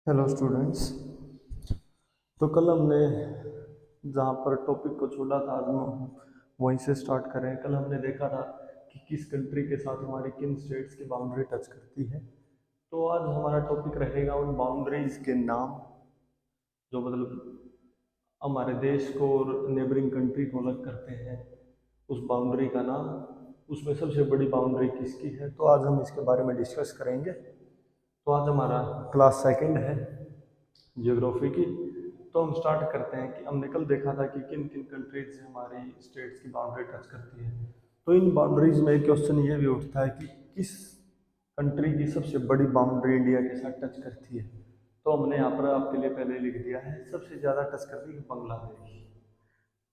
Hello students. तो कल हमने जहाँ पर टॉपिक को छोड़ा था आज हम वहीं से स्टार्ट करें। कल हमने देखा था कि किस कंट्री के साथ हमारी किन स्टेट्स की बाउंड्री टच करती है। तो आज हमारा टॉपिक रहेगा उन बाउंड्रीज के नाम जो मतलब हमारे देश को और नेबरिंग कंट्री को अलग करते हैं। उस बाउंड्री का नाम, उसमें सबसे बड़ी बाउंड्री किसकी है, तो आज हम इसके बारे में डिस्कस करेंगे। तो आज हमारा क्लास सेकंड है जियोग्राफी की। तो हम स्टार्ट करते हैं कि हमने कल देखा था कि किन किन कंट्रीज से हमारी स्टेट्स की बाउंड्री टच करती है। तो इन बाउंड्रीज में एक क्वेश्चन ये भी उठता है कि किस कंट्री की सबसे बड़ी बाउंड्री इंडिया के साथ टच करती है। तो हमने यहाँ पर आपके लिए पहले लिख दिया है, सबसे ज़्यादा टच करती है बांग्लादेश।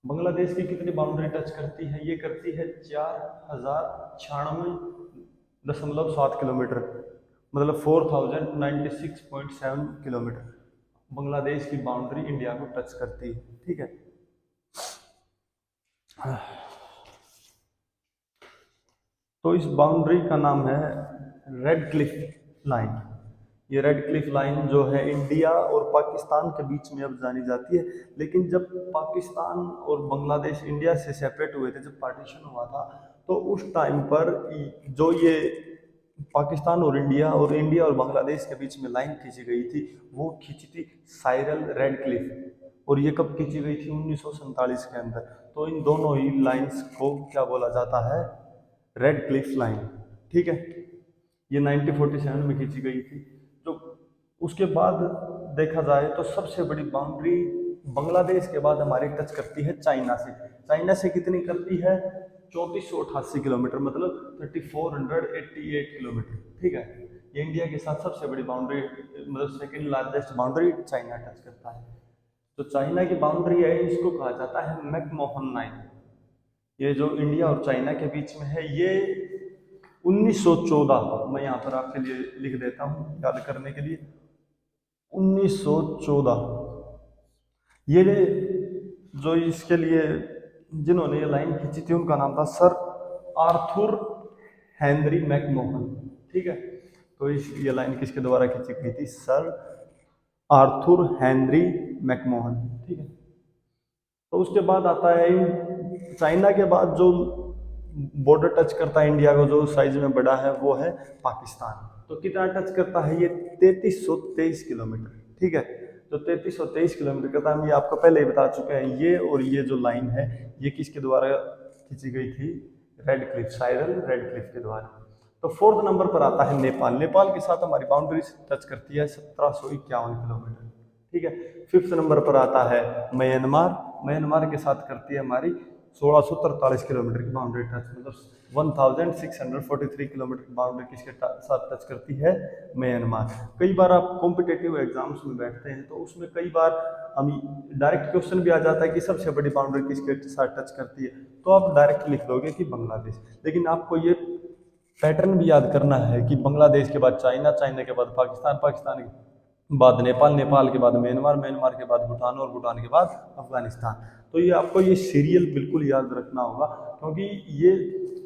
बांग्लादेश की कितनी बाउंड्री टच करती है, ये करती है 4096.7 किलोमीटर, मतलब 4096.7 किलोमीटर बांग्लादेश की बाउंड्री इंडिया को टच करती है। ठीक है। तो इस बाउंड्री का नाम है रेड क्लिफ लाइन। ये रेड क्लिफ लाइन जो है इंडिया और पाकिस्तान के बीच में अब जानी जाती है। लेकिन जब पाकिस्तान और बांग्लादेश इंडिया से सेपरेट हुए थे, जब पार्टीशन हुआ था, तो उस टाइम पर जो ये पाकिस्तान और इंडिया और बांग्लादेश के बीच में लाइन खींची गई थी, वो खींची थी साइरल रेड क्लिफ। और ये कब खींची गई थी? 1947 के अंदर। तो इन दोनों ही लाइंस को क्या बोला जाता है? Red Cliff line. ठीक है। ये 1947 में खींची गई थी। तो उसके बाद देखा जाए तो सबसे बड़ी बाउंड्री बांग्लादेश के बाद हमारी टच करती है चाइना से। चाइना से कितनी करती है? 3488 किलोमीटर, मतलब 3488 किलोमीटर। ठीक है। ये इंडिया के साथ सबसे बड़ी बाउंड्री, मतलब second largest boundary China touch करता है। तो चाइना की बाउंड्री है, इसको कहा जाता है मैकमोहन लाइन। ये जो इंडिया और चाइना के बीच में है, ये 1914, मैं यहाँ पर आपके लिए लिख देता हूँ याद करने के लिए। 1914, ये जो इसके लिए जिन्होंने ये लाइन खींची थी उनका नाम था सर आर्थुर हेनरी मैकमोहन। ठीक है। तो इस ये लाइन किसके द्वारा खींची गई थी? Sir Arthur Henry McMahon. ठीक है। तो उसके बाद आता है चाइना के बाद जो बॉर्डर टच करता है इंडिया को, जो साइज में बड़ा है, वो है पाकिस्तान। तो कितना टच करता है ये? 3323 किलोमीटर। ठीक है। तो 3323 किलोमीटर का टाइम ये आपको पहले ही बता चुके हैं। ये और ये जो लाइन है, ये किसके द्वारा खींची गई थी? Red Cliff, Cyril red Cliff के द्वारा। तो फोर्थ नंबर पर आता है नेपाल। नेपाल के साथ हमारी बाउंड्री टच करती है 1751 किलोमीटर। ठीक है। फिफ्थ नंबर पर आता है म्यांमार। म्यांमार के साथ करती है हमारी 1643 किलोमीटर की बाउंड्री टच, मतलब 1643 किलोमीटर की बाउंड्री किसके साथ टच करती है? म्यांमार। कई बार आप कॉम्पिटेटिव एग्जाम्स में बैठते हैं तो उसमें कई बार हम डायरेक्ट क्वेश्चन भी आ जाता है कि सबसे बड़ी बाउंड्री किसके साथ टच करती है, तो आप डायरेक्ट लिख दोगे कि बांग्लादेश। लेकिन आपको ये पैटर्न भी याद करना है कि बांग्लादेश के बाद चाइना, चाइना के बाद पाकिस्तान, पाकिस्तान के बाद नेपाल, नेपाल के बाद म्यांमार, म्यांमार के बाद भूटान और भूटान के बाद अफगानिस्तान। तो ये आपको ये सीरियल बिल्कुल याद रखना होगा, क्योंकि ये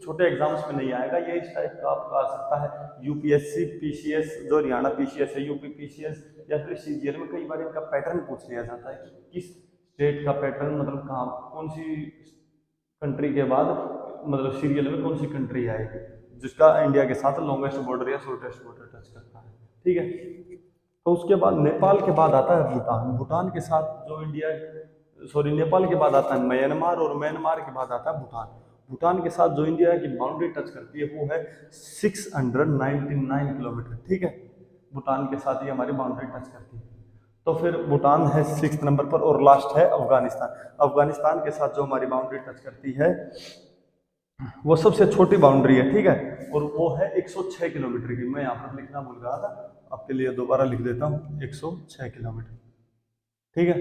छोटे एग्जाम्स में नहीं आएगा। ये इस टाइप का आपका आ सकता है यूपीएससी पीसीएस, जो हरियाणा पीसीएस है, यूपी पीसीएस, या फिर सीजीएल में कई बार इनका पैटर्न पूछ लिया जाता है कि किस स्टेट का पैटर्न, मतलब कहाँ कौन सी कंट्री के बाद, मतलब सीरियल में कौन सी कंट्री आएगी जिसका इंडिया के साथ लॉन्गेस्ट बॉर्डर या शॉर्टेस्ट बॉर्डर टच करता है। ठीक है। तो उसके बाद नेपाल के बाद आता है भूटान। भूटान के साथ जो इंडिया, सॉरी, नेपाल के बाद आता है म्यांमार, और म्यांमार के बाद आता है भूटान। भूटान के साथ जो इंडिया की बाउंड्री टच करती है वो है 699 किलोमीटर। ठीक है। भूटान के साथ ही हमारी बाउंड्री टच करती है। तो फिर भूटान है सिक्स नंबर पर, और लास्ट है अफगानिस्तान। अफगानिस्तान के साथ जो हमारी बाउंड्री टच करती है वो सबसे छोटी बाउंड्री है। ठीक है। और वो है 106 किलोमीटर की। मैं यहाँ पर लिखना भूल रहा था, आपके लिए दोबारा लिख देता हूँ, 106 किलोमीटर। ठीक है।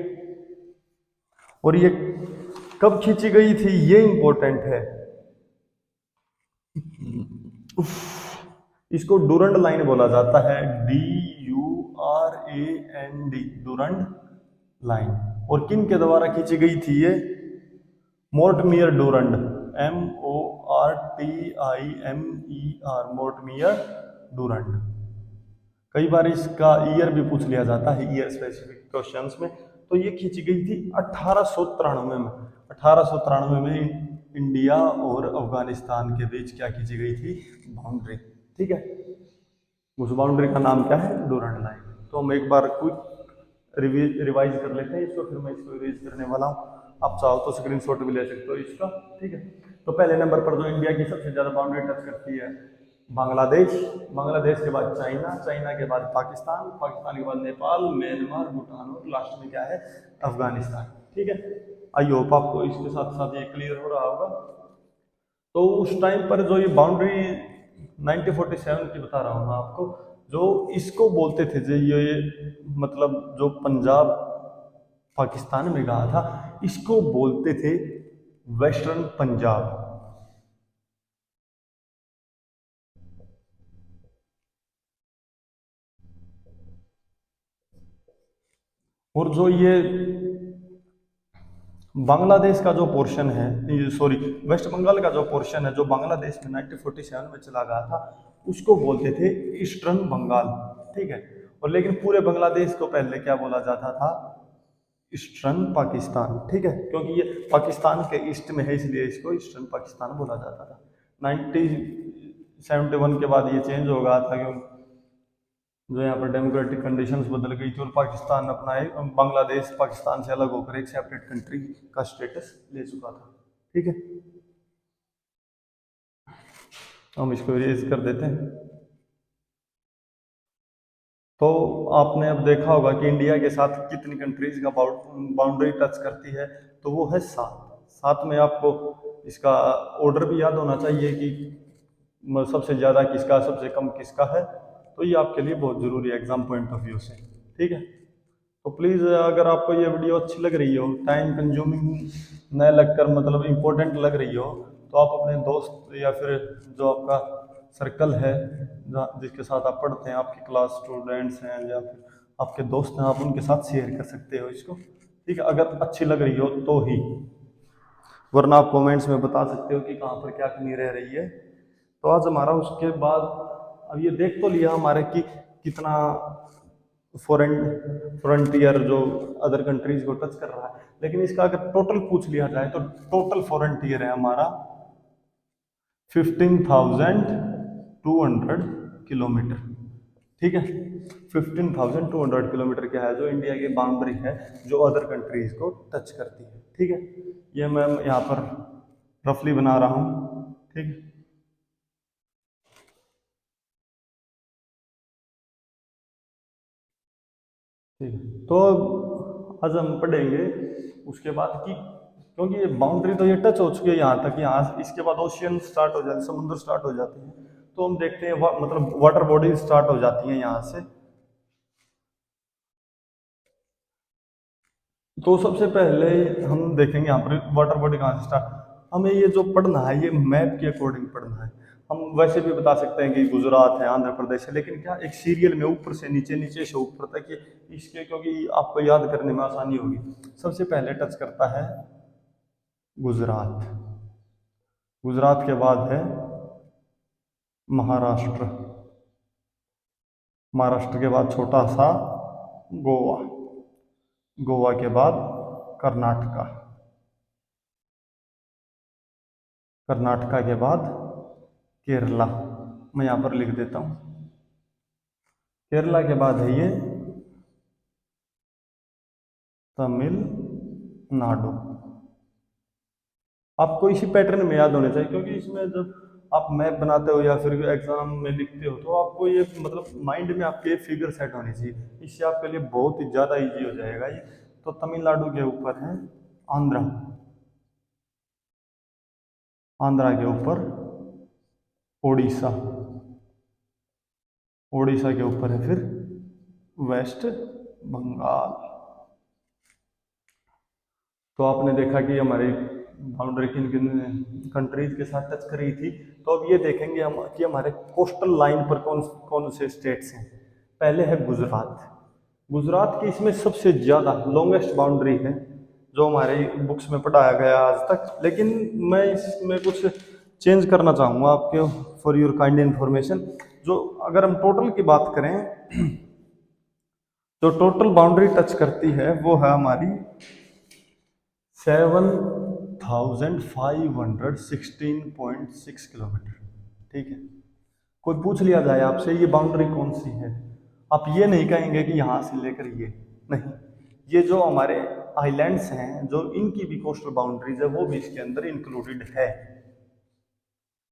और ये कब खींची गई थी, ये इंपॉर्टेंट है। इसको डूरंड लाइन बोला जाता है, DURAND, डूरंड लाइन। और किन के द्वारा खींची गई थी ये? मोर्टमियर डूरंड, MORTIMER, मोर्टमियर डूरंड। कई बार इसका ईयर भी पूछ लिया जाता है, ईयर स्पेसिफिक क्वेश्चंस में। तो ये खींची गई थी 1893 में। 1893 में इंडिया और अफगानिस्तान के बीच क्या खींची गई थी, बाउंड्री। ठीक है, उस बाउंड्री का नाम क्या है, डूरंड लाइन। तो हम एक बार क्विक रिवाइज कर लेते हैं इसको, फिर मैं इसको रिवाइज करने वाला हूँ। आप चाहो तो स्क्रीनशॉट भी ले सकते हो इसका। ठीक है, तो पहले नंबर पर जो इंडिया की सबसे ज्यादा बाउंड्री टच करती है, बांग्लादेश। बांग्लादेश के बाद चाइना, चाइना के बाद पाकिस्तान, पाकिस्तान के बाद नेपाल, म्यांमार, भूटान और लास्ट में क्या है, अफगानिस्तान। ठीक है, आई होप आपको इसके साथ साथ ये क्लियर हो रहा होगा। तो उस टाइम पर जो ये बाउंड्री 1947 की बता रहा हूँ मैं आपको, जो इसको बोलते थे जो ये मतलब जो पंजाब पाकिस्तान में गया था, इसको बोलते थे वेस्टर्न पंजाब। और जो ये बांग्लादेश का जो पोर्शन है, सॉरी, वेस्ट बंगाल का जो पोर्शन है जो बांग्लादेश में 1947 में चला गया था, उसको बोलते थे ईस्टर्न बंगाल। ठीक है, और लेकिन पूरे बांग्लादेश को पहले क्या बोला जाता था, ईस्टर्न पाकिस्तान। ठीक है, क्योंकि ये पाकिस्तान के ईस्ट में है इसलिए इसको ईस्टर्न पाकिस्तान बोला जाता था। 1971 के बाद ये चेंज हो गया था, क्योंकि जो यहाँ पर डेमोक्रेटिक कंडीशंस बदल गई थी और पाकिस्तान अपना एक बांग्लादेश पाकिस्तान से अलग होकर एक सेपरेट कंट्री का स्टेटस ले चुका था। ठीक है, हम इसको इरेज कर देते हैं। तो आपने अब देखा होगा कि इंडिया के साथ कितनी कंट्रीज का बाउंड्री टच करती है, तो वो है 7। 7 में आपको इसका ऑर्डर भी याद होना चाहिए कि सबसे ज़्यादा किसका, सबसे कम किसका है। तो ये आपके लिए बहुत ज़रूरी है एग्जाम पॉइंट ऑफ व्यू से। ठीक है, तो प्लीज़ अगर आपको ये वीडियो अच्छी लग रही हो, टाइम कंज्यूमिंग न लगकर मतलब इम्पोर्टेंट लग रही हो, तो आप अपने दोस्त या फिर जो आपका सर्कल है जिसके साथ आप पढ़ते हैं, आपकी क्लास स्टूडेंट्स हैं या फिर आपके दोस्त हैं, आप उनके साथ शेयर कर सकते हो इसको। ठीक है, अगर अच्छी लग रही हो तो ही, वरना आप कमेंट्स में बता सकते हो कि कहाँ पर क्या कमी रह रही है। तो आज हमारा उसके बाद अब ये देख तो लिया हमारे कि कितना फॉरेन फ्रंटियर जो अदर कंट्रीज को टच कर रहा है, लेकिन इसका अगर टोटल पूछ लिया जाए तो टोटल फ्रंटियर है हमारा 15,200 किलोमीटर। ठीक है, 15,200 किलोमीटर क्या है जो इंडिया की बाउंड्री है जो अदर कंट्रीज को टच करती है। ठीक है, ये मैं यहाँ पर रफली बना रहा हूँ। ठीक है, ठीक है, तो आज हम पढ़ेंगे उसके बाद कि क्योंकि ये बाउंड्री तो ये टच हो चुकी है यहाँ तक, यहाँ इसके बाद ओशियन स्टार्ट हो जाते, समुद्र स्टार्ट हो जाते हैं। तो हम देखते हैं मतलब वाटर बॉडी स्टार्ट हो जाती है यहाँ से। तो सबसे पहले हम देखेंगे यहाँ पर वाटर बॉडी कहाँ से स्टार्ट। हमें ये जो पढ़ना है ये मैप के अकॉर्डिंग पढ़ना है। हम वैसे भी बता सकते हैं कि गुजरात है, आंध्र प्रदेश है, लेकिन क्या एक सीरियल में ऊपर से नीचे, नीचे से ऊपर तक ये इसके, क्योंकि आपको याद करने में आसानी होगी। सबसे पहले टच करता है गुजरात, गुजरात के बाद है महाराष्ट्र, महाराष्ट्र के बाद छोटा सा गोवा, गोवा के बाद कर्नाटका, कर्नाटका के बाद केरला, मैं यहाँ पर लिख देता हूँ। केरला के बाद है ये तमिलनाडु। आपको इसी पैटर्न में याद होने चाहिए, क्योंकि इसमें जब आप मैप बनाते हो या फिर एग्जाम में लिखते हो तो आपको ये मतलब माइंड में आपके फिगर सेट होनी चाहिए, इससे आपके लिए बहुत ही ज़्यादा इजी हो जाएगा ये। तो तमिलनाडु के ऊपर है आंध्रा, आंध्रा के ऊपर ओडिशा, ओडिशा के ऊपर है फिर वेस्ट बंगाल। तो आपने देखा कि हमारी बाउंड्री किन किन कंट्रीज के साथ टच करी थी। तो अब ये देखेंगे हम कि हमारे कोस्टल लाइन पर कौन कौन से स्टेट्स हैं। पहले है गुजरात, गुजरात की इसमें सबसे ज़्यादा लॉन्गेस्ट बाउंड्री है जो हमारे बुक्स में पढ़ाया गया आज तक, लेकिन मैं इसमें कुछ चेंज करना चाहूँगा आपके फॉर योर काइंड इन्फॉर्मेशन जो अगर हम टोटल की बात करें, जो टोटल बाउंड्री टच करती है वो है हमारी 7516.6 किलोमीटर। ठीक है, कोई पूछ लिया जाए आपसे ये बाउंड्री कौन सी है, आप ये नहीं कहेंगे कि यहाँ से लेकर ये, नहीं, ये जो हमारे आइलैंड्स हैं, जो इनकी भी कोस्टल बाउंड्रीज है, वो भी इसके अंदर इंक्लूडेड है।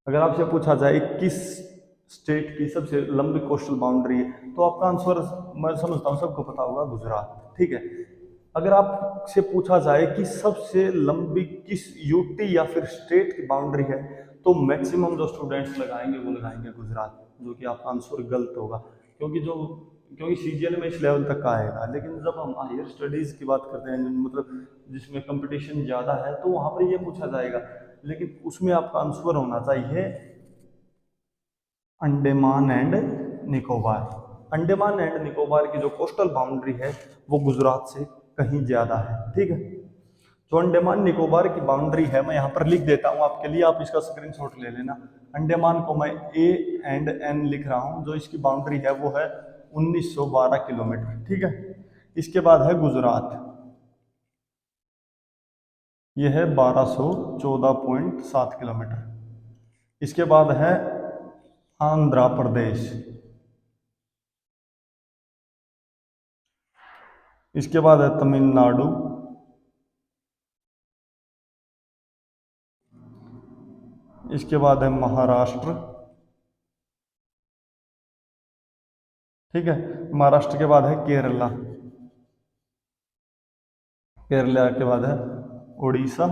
अगर आपसे पूछा जाए किस स्टेट की सबसे लंबी कोस्टल बाउंड्री है, तो आपका आंसर मैं समझता हूँ सबको पता होगा, गुजरात। ठीक है, अगर आपसे पूछा जाए कि सबसे लंबी किस यूटी या फिर स्टेट की बाउंड्री है, तो मैक्सिमम जो स्टूडेंट्स लगाएंगे वो लगाएंगे गुजरात, जो कि आपका आंसर गलत होगा। क्योंकि सीजीएल में इस लेवल तक का आएगा, लेकिन जब हम हायर स्टडीज की बात करते हैं, मतलब जिसमें कंपटीशन ज़्यादा है, तो वहाँ पर ये पूछा जाएगा, लेकिन उसमें आपका आंसर होना चाहिए अंडमान एंड निकोबार। अंडमान एंड निकोबार की जो कोस्टल बाउंड्री है वो गुजरात से कहीं ज़्यादा है। ठीक है, जो अंडमान निकोबार की बाउंड्री है, मैं यहाँ पर लिख देता हूँ आपके लिए, आप इसका स्क्रीनशॉट ले लेना। अंडमान को मैं A&N लिख रहा हूँ, जो इसकी बाउंड्री है वो है 1912 किलोमीटर। ठीक है, इसके बाद है गुजरात, ये है 1214.7 किलोमीटर। इसके बाद है आंध्र प्रदेश, इसके बाद है तमिलनाडु, इसके बाद है महाराष्ट्र। ठीक है, महाराष्ट्र के बाद है केरला, केरला के बाद है उड़ीसा,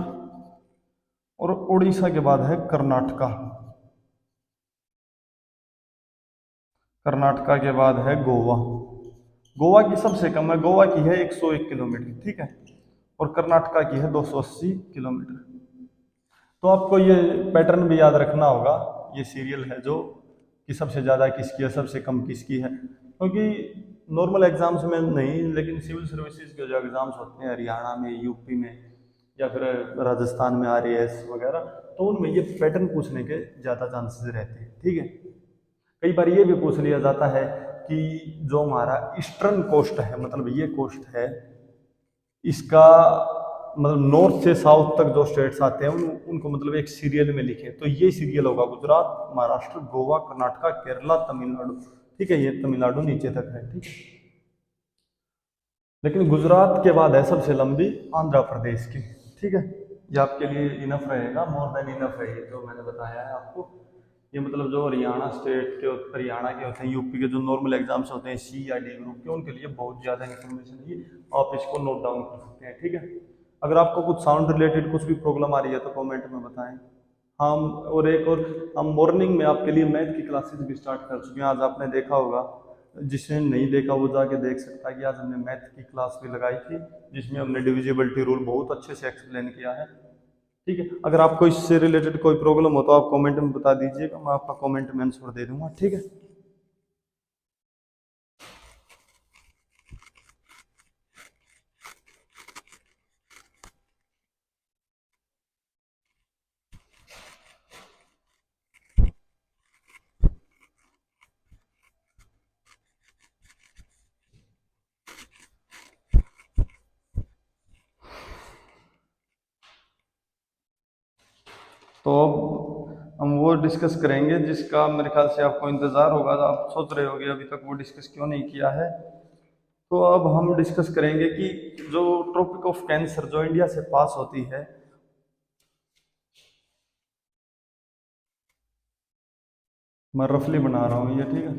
और उड़ीसा के बाद है कर्नाटका, कर्नाटका के बाद है गोवा। गोवा की सबसे कम है, गोवा की है 101 किलोमीटर। ठीक है, और कर्नाटका की है 280 किलोमीटर। तो आपको ये पैटर्न भी याद रखना होगा, ये सीरियल है जो कि सबसे ज़्यादा किसकी है, सबसे कम किसकी है, क्योंकि नॉर्मल एग्जाम्स में नहीं, लेकिन सिविल सर्विसेज के जो एग्जाम्स होते हैं हरियाणा में, यूपी में, या फिर राजस्थान में आरएएस वगैरह, तो उनमें ये पैटर्न पूछने के ज़्यादा चांसेस रहते हैं। ठीक है, कई बार ये भी पूछ लिया जाता है कि जो हमारा ईस्टर्न कोस्ट है, मतलब ये कोस्ट है, इसका मतलब नॉर्थ से साउथ तक जो स्टेट्स आते हैं उनको मतलब एक सीरियल में लिखे, तो ये सीरियल होगा गुजरात, महाराष्ट्र, गोवा, कर्नाटका, केरला, तमिलनाडु। ठीक है, ये तमिलनाडु नीचे तक है। ठीक है, लेकिन गुजरात के बाद है सबसे लंबी आंध्र प्रदेश की। ठीक है, ये आपके लिए इनफ रहेगा, मोर देन इनफ है ये जो मैंने बताया है आपको। ये मतलब जो हरियाणा स्टेट के, हरियाणा के होते हैं, यूपी के जो नॉर्मल एग्जाम्स होते हैं सी या डी ग्रुप के, उनके लिए बहुत ज़्यादा इन्फॉर्मेशन है, आप इसको नोट डाउन कर सकते हैं। ठीक है, अगर आपको कुछ साउंड रिलेटेड कुछ भी प्रॉब्लम आ रही है तो कमेंट में बताएं। हम और हम मॉर्निंग में आपके लिए मैथ की क्लासेस भी स्टार्ट कर चुके हैं। आज आपने देखा होगा, जिसने नहीं देखा वो जाके देख सकता है कि आज हमने मैथ की क्लास भी लगाई थी, जिसमें हमने डिविजिबिलिटी रूल बहुत अच्छे से एक्सप्लेन किया है। ठीक है, अगर आपको इससे रिलेटेड कोई प्रॉब्लम हो तो आप कमेंट में बता दीजिएगा, मैं आपका कमेंट में आंसर दे दूंगा। ठीक है, तो अब हम वो डिस्कस करेंगे जिसका मेरे ख्याल से आपको इंतज़ार होगा, तो आप सोच रहे होगे अभी तक वो डिस्कस क्यों नहीं किया है। तो अब हम डिस्कस करेंगे कि जो ट्रॉपिक ऑफ कैंसर जो इंडिया से पास होती है, मैं रफली बना रहा हूँ ये। ठीक है,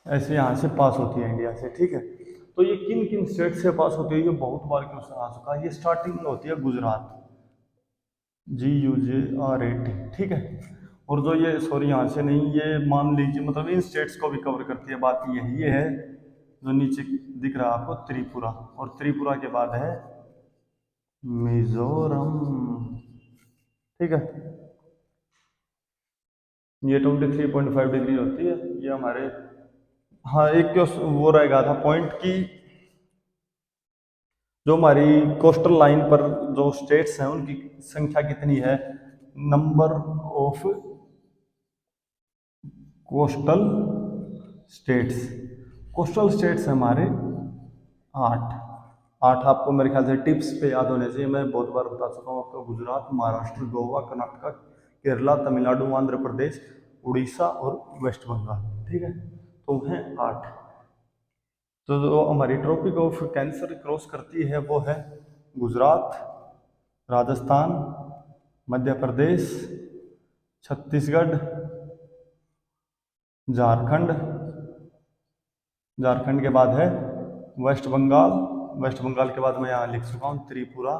ऐसे यहाँ से पास होती है इंडिया से। ठीक है, तो ये किन किन स्टेट से पास होती है, ये बहुत बार क्वेश्चन आ चुका है। ये स्टार्टिंग में होती है गुजरात, GUJRAT। ठीक है, और जो ये सॉरी यहाँ से नहीं, ये मान लीजिए मतलब इन स्टेट्स को भी कवर करती है। बात यही ये है, जो नीचे दिख रहा है आपको त्रिपुरा, और त्रिपुरा के बाद है मिजोरम। ठीक है, ये 23.5 डिग्री होती है ये हमारे। हाँ, एक वो रहेगा था पॉइंट की, जो हमारी कोस्टल लाइन पर जो स्टेट्स हैं उनकी संख्या कितनी है, number of coastal states. Coastal states हमारे 8। 8 आपको मेरे ख्याल से टिप्स पे याद होने चाहिए, मैं बहुत बार बता चुका हूँ आपको। गुजरात, महाराष्ट्र, गोवा, कर्नाटक, केरला, तमिलनाडु, आंध्र प्रदेश, उड़ीसा और वेस्ट बंगाल। ठीक है, तो हैं 8। तो जो हमारी ट्रॉपिक ऑफ कैंसर क्रॉस करती है वो है गुजरात, राजस्थान, मध्य प्रदेश, छत्तीसगढ़, झारखंड। झारखंड के बाद है वेस्ट बंगाल। वेस्ट बंगाल के बाद मैं यहाँ लिख चुका हूँ त्रिपुरा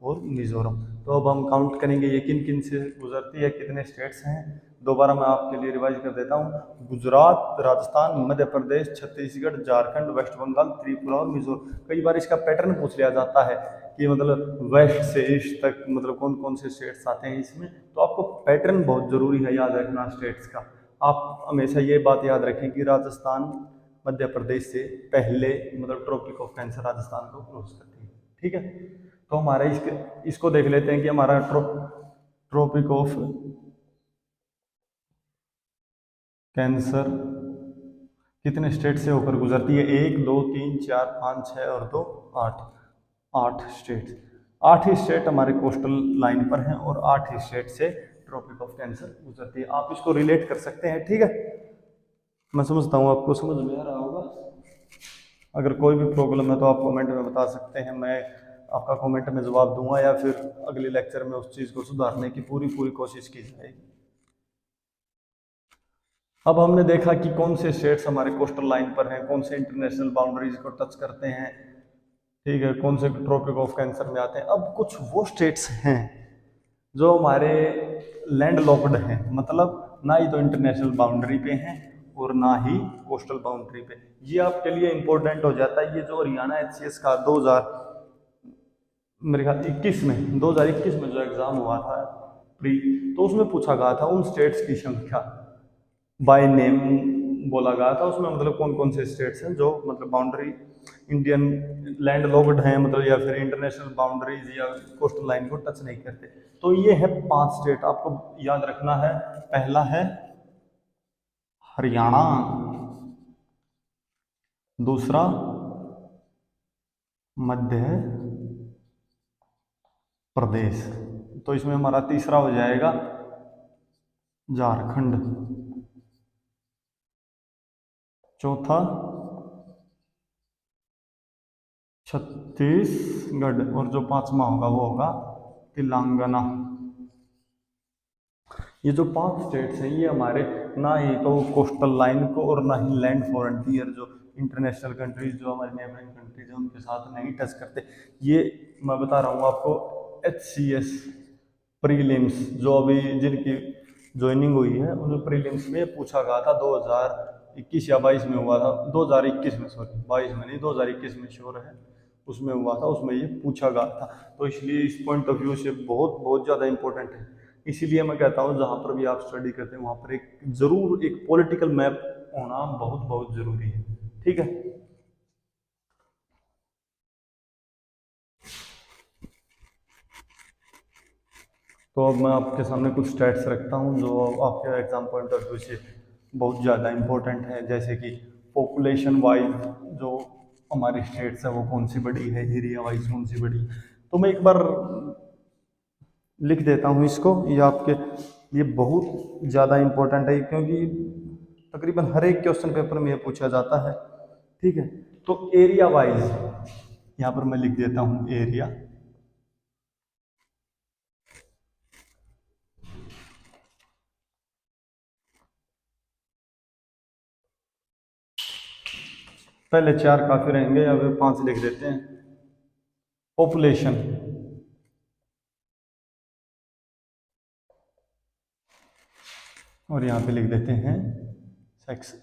और मिजोरम। तो अब हम काउंट करेंगे ये किन किन से गुजरती है, कितने स्टेट्स हैं। दोबारा मैं आपके लिए रिवाइज कर देता हूँ। गुजरात, राजस्थान, मध्य प्रदेश, छत्तीसगढ़, झारखंड, वेस्ट बंगाल, त्रिपुरा और मिजोरम। कई बार इसका पैटर्न पूछ लिया जाता है कि मतलब वेस्ट से ईस्ट तक मतलब कौन कौन से स्टेट्स आते हैं इसमें। तो आपको पैटर्न बहुत जरूरी है याद रखना स्टेट्स का। आप हमेशा ये बात याद रखें कि राजस्थान मध्य प्रदेश से पहले मतलब ट्रॉपिक ऑफ कैंसर राजस्थान को क्रॉस करती है। ठीक है, तो हमारा इसको देख लेते हैं कि हमारा ट्रॉपिक ऑफ कैंसर कितने स्टेट से होकर गुजरती है। 1 2 3 4 5 6 और 2 8। 8 स्टेट। 8 ही स्टेट हमारे कोस्टल लाइन पर हैं और 8 ही स्टेट से ट्रॉपिक ऑफ कैंसर गुजरती है। आप इसको रिलेट कर सकते हैं। ठीक है, मैं समझता हूँ आपको समझ में आ रहा होगा। अगर कोई भी प्रॉब्लम है तो आप कमेंट में बता सकते हैं, मैं आपका कमेंट में जवाब दूंगा या फिर अगले लेक्चर में उस चीज़ को सुधारने की पूरी कोशिश की जाएगी। अब हमने देखा कि कौन से स्टेट्स हमारे कोस्टल लाइन पर हैं, कौन से इंटरनेशनल बाउंड्रीज को टच करते हैं। ठीक है, कौन से ट्रॉपिक ऑफ कैंसर में आते हैं। अब कुछ वो स्टेट्स हैं जो हमारे लैंड लॉक्ड हैं, मतलब ना ही तो इंटरनेशनल बाउंड्री पे हैं और ना ही कोस्टल बाउंड्री पे। ये आपके लिए इंपॉर्टेंट हो जाता है। ये जो हरियाणा HCS का 2000 मेरे ख्याल 21 में 2021 में जो एग्जाम हुआ था प्री, तो उसमें पूछा गया था उन स्टेट्स की संख्या बाय नेम बोला गया था उसमें, मतलब कौन कौन से स्टेट्स हैं जो मतलब बाउंड्री इंडियन लैंड लॉक्ड हैं मतलब या फिर इंटरनेशनल बाउंड्रीज या कोस्टल लाइन को टच नहीं करते। तो ये है 5 स्टेट आपको याद रखना है। पहला है हरियाणा, दूसरा मध्य प्रदेश, तो इसमें हमारा तीसरा हो जाएगा झारखंड, चौथा छत्तीसगढ़ और जो 5वां होगा वो होगा तेलंगाना। ये जो 5 स्टेट्स हैं ये हमारे ना ही तो कोस्टल लाइन को और ना ही लैंड फ्रंटियर जो इंटरनेशनल कंट्रीज जो हमारे नेबरिंग कंट्रीज हैं उनके साथ नहीं टच करते। ये मैं बता रहा हूँ आपको HCS प्रीलिम्स जो अभी जिनकी ज्वाइनिंग हुई है उन प्रीलिम्स में पूछा गया था 2021 या 22 में हुआ था। 2021 में, सॉरी 22 में नहीं 2021 में श्योर है, उसमें हुआ था, उसमें ये पूछा गया था। तो इसलिए इस पॉइंट ऑफ व्यू से बहुत बहुत ज़्यादा इंपॉर्टेंट है। इसीलिए मैं कहता हूँ जहाँ पर भी आप स्टडी करते हैं वहाँ पर एक जरूर एक पॉलिटिकल मैप होना बहुत बहुत जरूरी है। ठीक है, तो अब मैं आपके सामने कुछ स्टैट्स रखता हूँ जो आपके एग्जाम पॉइंट ऑफ व्यू से बहुत ज़्यादा इंपॉर्टेंट है। जैसे कि पॉपुलेशन वाइज जो हमारी स्टेट्स है वो कौन सी बड़ी है, एरिया वाइज कौन सी बड़ी। तो मैं एक बार लिख देता हूँ इसको, ये आपके ये बहुत ज़्यादा इम्पोर्टेंट है क्योंकि तकरीबन हर एक क्वेश्चन पेपर में ये पूछा जाता है। ठीक है, तो एरिया वाइज यहाँ पर मैं लिख देता हूँ एरिया। पहले 4 काफी रहेंगे या फिर 5 लिख देते हैं। पॉपुलेशन, और यहाँ पे लिख देते हैं सेक्स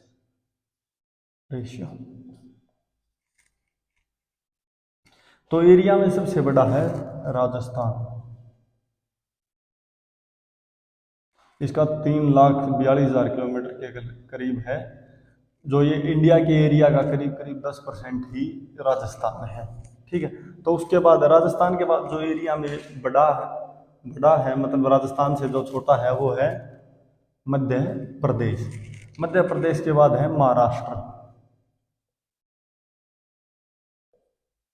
रेशियो। तो एरिया में सबसे बड़ा है राजस्थान, इसका 3,42,000 किलोमीटर के करीब है। जो ये इंडिया के एरिया का करीब करीब 10% ही राजस्थान में है। ठीक है, तो उसके बाद राजस्थान के बाद जो एरिया में बड़ा बड़ा है मतलब राजस्थान से जो छोटा है वो है मध्य प्रदेश। मध्य प्रदेश के बाद है महाराष्ट्र।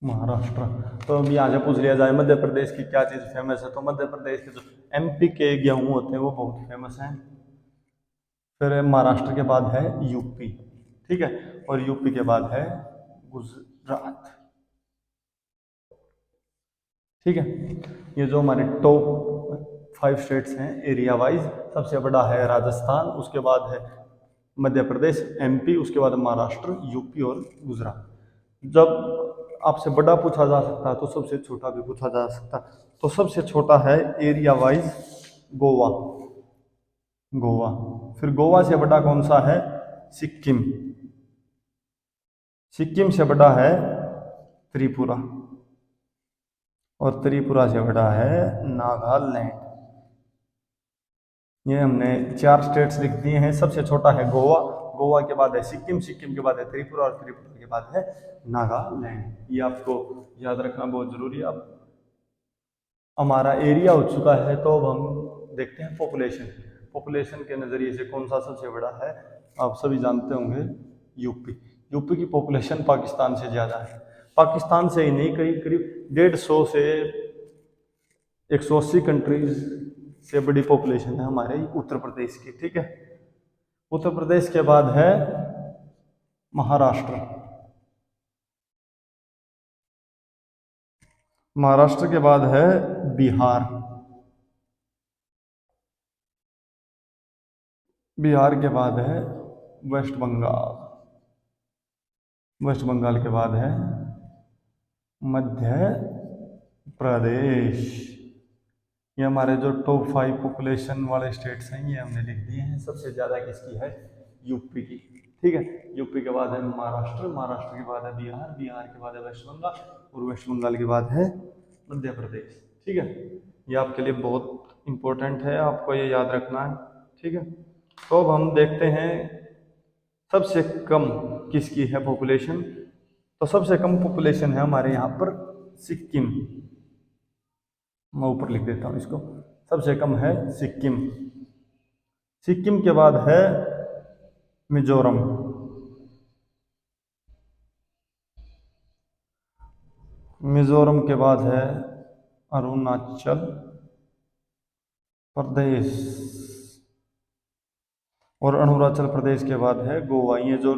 महाराष्ट्र तो अब यहाँ से पूछ लिया जाए मध्य प्रदेश की क्या चीज़ फेमस है, तो मध्य प्रदेश के जो एमपी के गेहूं होते हैं वो बहुत फेमस हैं। फिर महाराष्ट्र के बाद है यूपी, ठीक है, और यूपी के बाद है गुजरात, ठीक है। ये जो हमारे टॉप 5 स्टेट्स हैं एरिया वाइज, सबसे बड़ा है राजस्थान, उसके बाद है मध्य प्रदेश, एमपी, उसके बाद महाराष्ट्र, यूपी और गुजरात। जब आपसे बड़ा पूछा जा सकता है तो सबसे छोटा भी पूछा जा सकता है, तो सबसे छोटा है एरिया वाइज गोवा। गोवा। फिर गोवा से बड़ा कौन सा है? सिक्किम। सिक्किम से बड़ा है त्रिपुरा, और त्रिपुरा से बड़ा है नागालैंड। ये हमने 4 स्टेट्स लिख दिए हैं। सबसे छोटा है गोवा, गोवा के बाद है सिक्किम, सिक्किम के बाद है त्रिपुरा, और त्रिपुरा के बाद है नागालैंड। ये आपको याद रखना बहुत जरूरी है। अब हमारा एरिया हो चुका है तो अब हम देखते हैं पॉपुलेशन। पॉपुलेशन के नज़रिए से कौन सा सबसे बड़ा है? आप सभी जानते होंगे यूपी। यूपी की पॉपुलेशन पाकिस्तान से ज़्यादा है। पाकिस्तान से ही नहीं, करीब करीब 150 से 180 कंट्रीज से बड़ी पॉपुलेशन है हमारे उत्तर प्रदेश की, ठीक है। उत्तर प्रदेश के बाद है महाराष्ट्र। महाराष्ट्र के बाद है बिहार। बिहार के बाद है वेस्ट बंगाल। वेस्ट बंगाल के बाद है मध्य प्रदेश। ये हमारे जो टॉप 5 पॉपुलेशन वाले स्टेट्स हैं ये हमने लिख दिए हैं। सबसे ज़्यादा किसकी है? यूपी की, ठीक है। यूपी के बाद है महाराष्ट्र, महाराष्ट्र के बाद है बिहार, बिहार के बाद है वेस्ट बंगाल, और वेस्ट बंगाल के बाद है मध्य प्रदेश, ठीक है। ये आपके लिए बहुत इंपॉर्टेंट है, आपको ये याद रखना है, ठीक है। तो अब हम देखते हैं सबसे कम किसकी है पॉपुलेशन। तो सबसे कम पॉपुलेशन है हमारे यहाँ पर सिक्किम। मैं ऊपर लिख देता हूँ इसको। सबसे कम है सिक्किम। सिक्किम के बाद है मिजोरम। मिजोरम के बाद है अरुणाचल प्रदेश, और अरुणाचल प्रदेश के बाद है गोवा। ये जो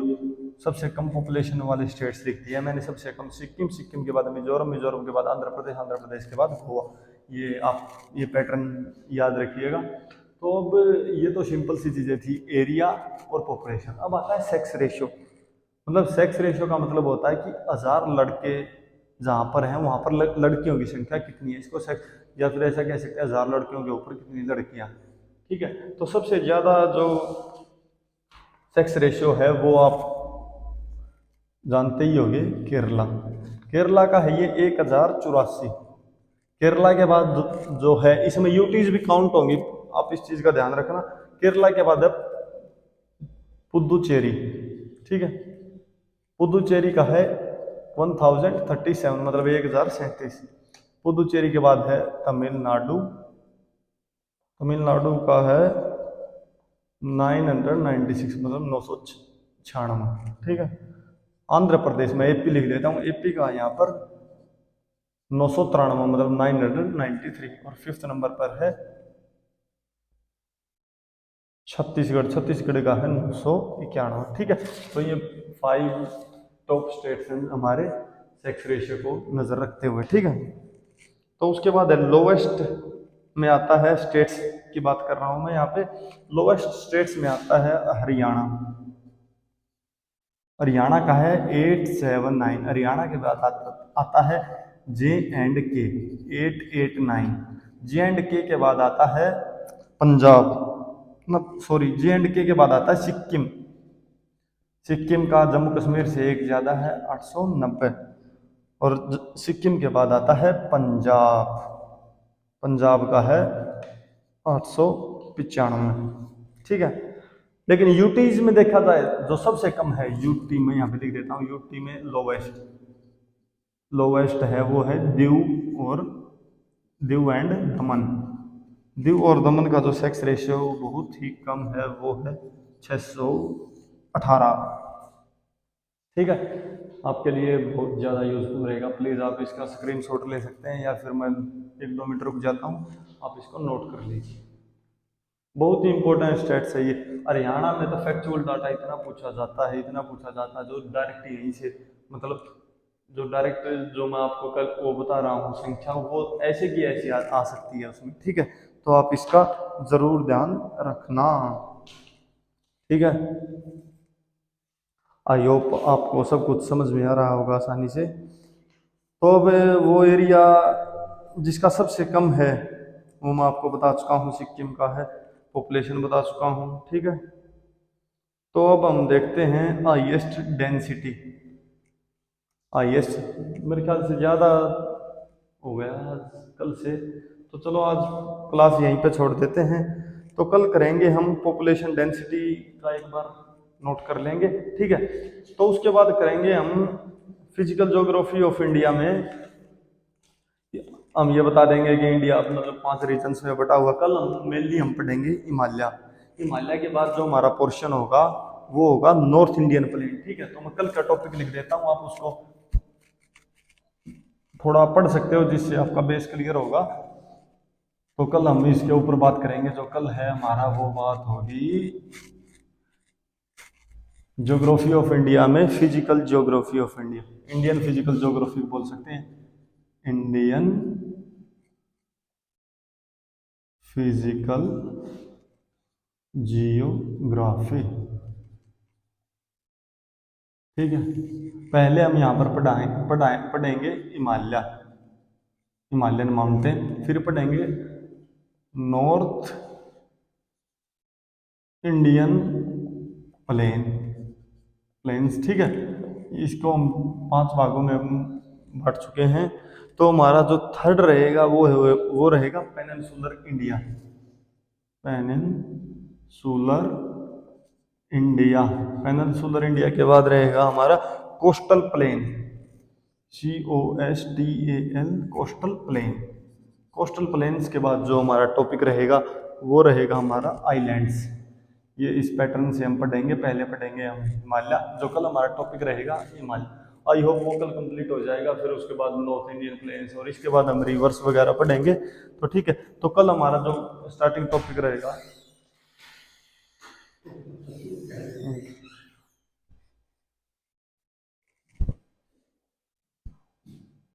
सबसे कम पॉपुलेशन वाले स्टेट्स लिख दिए मैंने। सबसे कम सिक्किम, सिक्किम के बाद मिजोरम, मिजोरम के बाद आंध्र प्रदेश, आंध्र प्रदेश के बाद गोवा। ये आप ये पैटर्न याद रखिएगा। तो अब ये तो सिंपल सी चीज़ें थी, एरिया और पॉपुलेशन। अब आता है सेक्स रेशियो। मतलब सेक्स रेशियो का मतलब होता है कि 1000 लड़के जहाँ पर हैं वहाँ पर लड़कियों की संख्या कितनी है, इसको सेक्स, या फिर ऐसा कह सकते हैं 1000 लड़कियों के ऊपर कितनी लड़कियाँ, ठीक है। तो सबसे ज़्यादा जो सेक्स रेशियो है वो आप जानते ही होंगे, केरला। केरला का है ये 1084। केरला के बाद जो है, इसमें यूटीज भी काउंट होंगी, आप इस चीज का ध्यान रखना। केरला के बाद है पुदुचेरी, ठीक है। पुदुचेरी का है 1037, मतलब 1037। पुदुचेरी के बाद है तमिलनाडु। तमिलनाडु का है 996, मतलब 996, ठीक है। आंध्र प्रदेश में एपी लिख देता हूँ, एपी का यहाँ पर 993, मतलब 993, और 5th नंबर पर है छत्तीसगढ़। छत्तीसगढ़ का है 991, ठीक है। तो ये 5 टॉप स्टेट्स हैं हमारे सेक्स रेशियो को नज़र रखते हुए, ठीक है। तो उसके बाद है लोवेस्ट में आता है, स्टेट्स की बात कर रहा हूँ मैं यहाँ पे। लोवेस्ट स्टेट्स में आता है हरियाणा। हरियाणा का है 879। हरियाणा के बाद आता है J&K 889। J&K के बाद आता है पंजाब, मतलब सॉरी, J&K के बाद आता है सिक्किम। सिक्किम का जम्मू कश्मीर से एक ज़्यादा है 890, और सिक्किम के बाद आता है पंजाब। पंजाब का है 895, ठीक है। लेकिन यूटीज में देखा जाए जो सबसे कम है, यूटी में यहाँ पे लिख देता हूँ, यूटी में लोवेस्ट है वो है दीव, और दीव एंड दमन। दीव और दमन का जो सेक्स रेशियो बहुत ही कम है, वो है 618। ठीक है, आपके लिए बहुत ज़्यादा यूजफुल रहेगा। प्लीज़ आप इसका स्क्रीनशॉट ले सकते हैं, या फिर मैं 1-2 मिनट रुक जाता हूँ, आप इसको नोट कर लीजिए। बहुत ही इंपॉर्टेंट स्टेट्स है ये। हरियाणा में तो फैक्चुअल डाटा इतना पूछा जाता है, इतना पूछा जाता है, जो डायरेक्ट यहीं से, मतलब जो डायरेक्ट जो मैं आपको कल वो बता रहा हूँ संख्या, वो ऐसे की ऐसी आ सकती है उसमें। ठीक है, तो आप इसका जरूर ध्यान रखना। ठीक है, आई होप आपको सब कुछ समझ में आ रहा होगा आसानी से। तो अब वो एरिया जिसका सबसे कम है वो मैं आपको बता चुका हूँ, सिक्किम का है, पॉपुलेशन बता चुका हूँ। ठीक है, तो अब हम देखते हैं हाईएस्ट डेंसिटी। हाईएस्ट मेरे ख्याल से ज़्यादा हो गया आज कल से, तो चलो आज क्लास यहीं पे छोड़ देते हैं। तो कल करेंगे हम पॉपुलेशन डेंसिटी का एक बार नोट कर लेंगे। ठीक है, तो उसके बाद करेंगे हम फिजिकल ज्योग्राफी ऑफ इंडिया में। हम ये बता देंगे कि इंडिया मतलब 5 रीजन्स में बटा हुआ। कल हम मेनली हम पढ़ेंगे हिमालय। हिमालय के बाद जो हमारा पोर्शन होगा वो होगा नॉर्थ इंडियन प्लेन। ठीक है, तो मैं कल का टॉपिक लिख देता हूँ, आप उसको थोड़ा पढ़ सकते हो, जिससे आपका बेस क्लियर होगा। तो कल हम इसके ऊपर बात करेंगे। जो कल है हमारा वो बात होगी ज्योग्राफी ऑफ इंडिया में, physical geography of India, Indian physical geography बोल सकते हैं, इंडियन फिजिकल जियोग्राफी। ठीक है, पहले हम यहाँ पर पढ़ेंगे हिमालय, हिमालयन माउंटेन, फिर पढ़ेंगे नॉर्थ इंडियन प्लेन, प्लेन्स। ठीक है, इसको हम 5 भागों में हम बांट चुके हैं। तो हमारा जो थर्ड रहेगा वो रहेगा peninsular India, peninsular India. Peninsular India के बाद रहेगा हमारा coastal plain, COSTAL, coastal plain. Coastal planes के बाद जो हमारा टॉपिक रहेगा वो रहेगा हमारा आइलैंड्स। ये इस पैटर्न से हम पढ़ेंगे। पहले पढ़ेंगे हम हिमालय, जो कल हमारा टॉपिक रहेगा हिमालय। आई होप वो कल कंप्लीट हो जाएगा। फिर उसके बाद नॉर्थ इंडियन प्लेन्स, और इसके बाद हम रिवर्स वगैरह पढ़ेंगे। तो ठीक है, तो कल हमारा जो स्टार्टिंग टॉपिक रहेगा